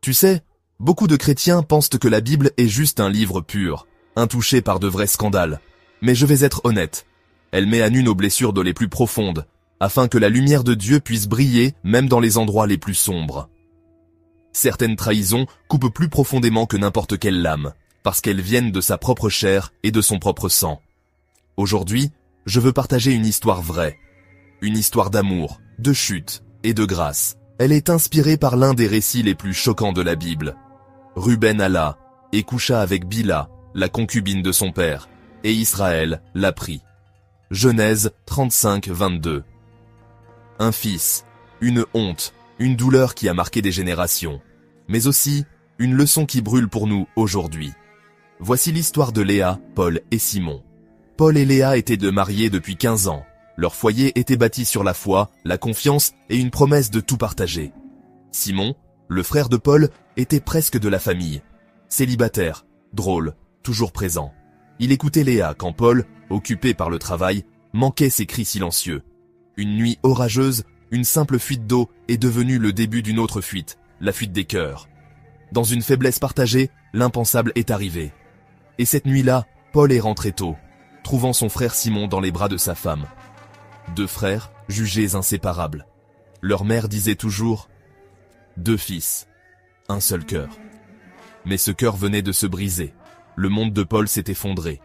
Tu sais, beaucoup de chrétiens pensent que la Bible est juste un livre pur, intouché par de vrais scandales. Mais je vais être honnête. Elle met à nu nos blessures les plus profondes, afin que la lumière de Dieu puisse briller même dans les endroits les plus sombres. Certaines trahisons coupent plus profondément que n'importe quelle lame, parce qu'elles viennent de sa propre chair et de son propre sang. Aujourd'hui, je veux partager une histoire vraie. Une histoire d'amour, de chute et de grâce. Elle est inspirée par l'un des récits les plus choquants de la Bible. Ruben alla et coucha avec Bila, la concubine de son père, et Israël la prit. Genèse 35, 22. Un fils, une honte, une douleur qui a marqué des générations, mais aussi une leçon qui brûle pour nous aujourd'hui. Voici l'histoire de Léa, Paul et Simon. Paul et Léa étaient deux mariés depuis 15 ans. Leur foyer était bâti sur la foi, la confiance et une promesse de tout partager. Simon, le frère de Paul, était presque de la famille. Célibataire, drôle, toujours présent. Il écoutait Léa quand Paul, occupé par le travail, manquait ses cris silencieux. Une nuit orageuse, une simple fuite d'eau est devenue le début d'une autre fuite, la fuite des cœurs. Dans une faiblesse partagée, l'impensable est arrivé. Et cette nuit-là, Paul est rentré tôt, trouvant son frère Simon dans les bras de sa femme. Deux frères, jugés inséparables. Leur mère disait toujours « Deux fils, un seul cœur ». Mais ce cœur venait de se briser. Le monde de Paul s'est effondré.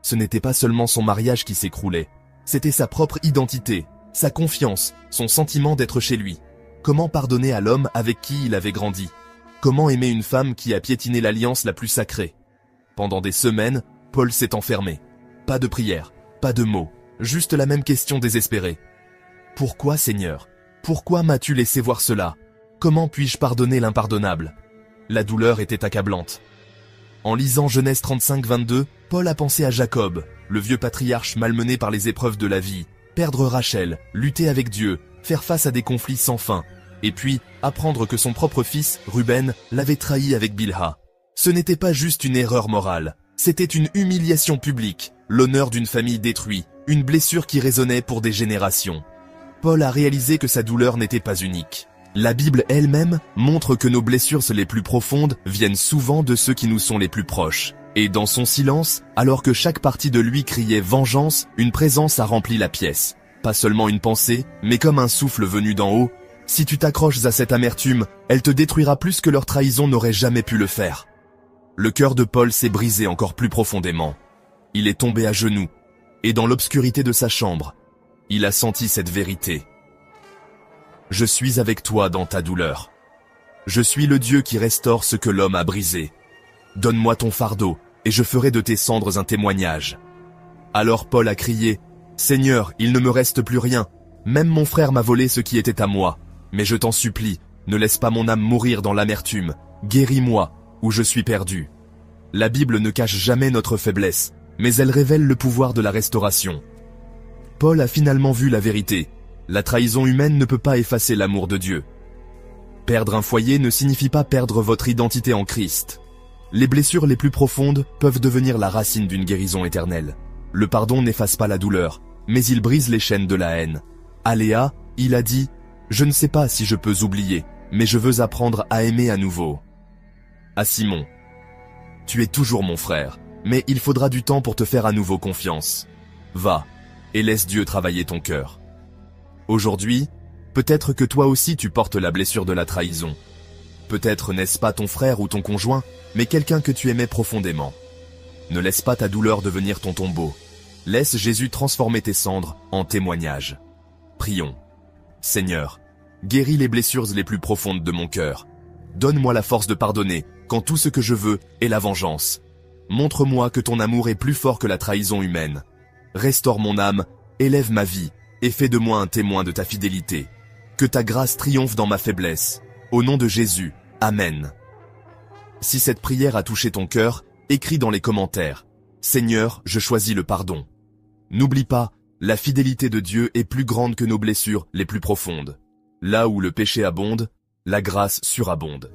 Ce n'était pas seulement son mariage qui s'écroulait, c'était sa propre identité, sa confiance, son sentiment d'être chez lui. Comment pardonner à l'homme avec qui il avait grandi? Comment aimer une femme qui a piétiné l'alliance la plus sacrée? Pendant des semaines, Paul s'est enfermé. Pas de prière, pas de mots, juste la même question désespérée. Pourquoi, Seigneur? Pourquoi m'as-tu laissé voir cela? Comment puis-je pardonner l'impardonnable? La douleur était accablante. En lisant Genèse 35, 22, Paul a pensé à Jacob, le vieux patriarche malmené par les épreuves de la vie, perdre Rachel, lutter avec Dieu, faire face à des conflits sans fin, et puis apprendre que son propre fils, Ruben, l'avait trahi avec Bilha. Ce n'était pas juste une erreur morale, c'était une humiliation publique, l'honneur d'une famille détruite, une blessure qui résonnait pour des générations. Paul a réalisé que sa douleur n'était pas unique. La Bible elle-même montre que nos blessures les plus profondes viennent souvent de ceux qui nous sont les plus proches. Et dans son silence, alors que chaque partie de lui criait vengeance, une présence a rempli la pièce. Pas seulement une pensée, mais comme un souffle venu d'en haut. Si tu t'accroches à cette amertume, elle te détruira plus que leur trahison n'aurait jamais pu le faire. Le cœur de Paul s'est brisé encore plus profondément. Il est tombé à genoux, et dans l'obscurité de sa chambre, il a senti cette vérité. Je suis avec toi dans ta douleur. Je suis le Dieu qui restaure ce que l'homme a brisé. Donne-moi ton fardeau, et je ferai de tes cendres un témoignage. Alors Paul a crié, « Seigneur, il ne me reste plus rien. Même mon frère m'a volé ce qui était à moi. Mais je t'en supplie, ne laisse pas mon âme mourir dans l'amertume. Guéris-moi, ou je suis perdu. » La Bible ne cache jamais notre faiblesse, mais elle révèle le pouvoir de la restauration. Paul a finalement vu la vérité. La trahison humaine ne peut pas effacer l'amour de Dieu. Perdre un foyer ne signifie pas perdre votre identité en Christ. Les blessures les plus profondes peuvent devenir la racine d'une guérison éternelle. Le pardon n'efface pas la douleur, mais il brise les chaînes de la haine. À Léa, il a dit « Je ne sais pas si je peux oublier, mais je veux apprendre à aimer à nouveau. » À Simon, « Tu es toujours mon frère, mais il faudra du temps pour te faire à nouveau confiance. Va, et laisse Dieu travailler ton cœur. » Aujourd'hui, peut-être que toi aussi tu portes la blessure de la trahison. Peut-être n'est-ce pas ton frère ou ton conjoint, mais quelqu'un que tu aimais profondément. Ne laisse pas ta douleur devenir ton tombeau. Laisse Jésus transformer tes cendres en témoignage. Prions. Seigneur, guéris les blessures les plus profondes de mon cœur. Donne-moi la force de pardonner quand tout ce que je veux est la vengeance. Montre-moi que ton amour est plus fort que la trahison humaine. Restaure mon âme, élève ma vie, et fais de moi un témoin de ta fidélité. Que ta grâce triomphe dans ma faiblesse. Au nom de Jésus, Amen. Si cette prière a touché ton cœur, écris dans les commentaires. Seigneur, je choisis le pardon. N'oublie pas, la fidélité de Dieu est plus grande que nos blessures les plus profondes. Là où le péché abonde, la grâce surabonde.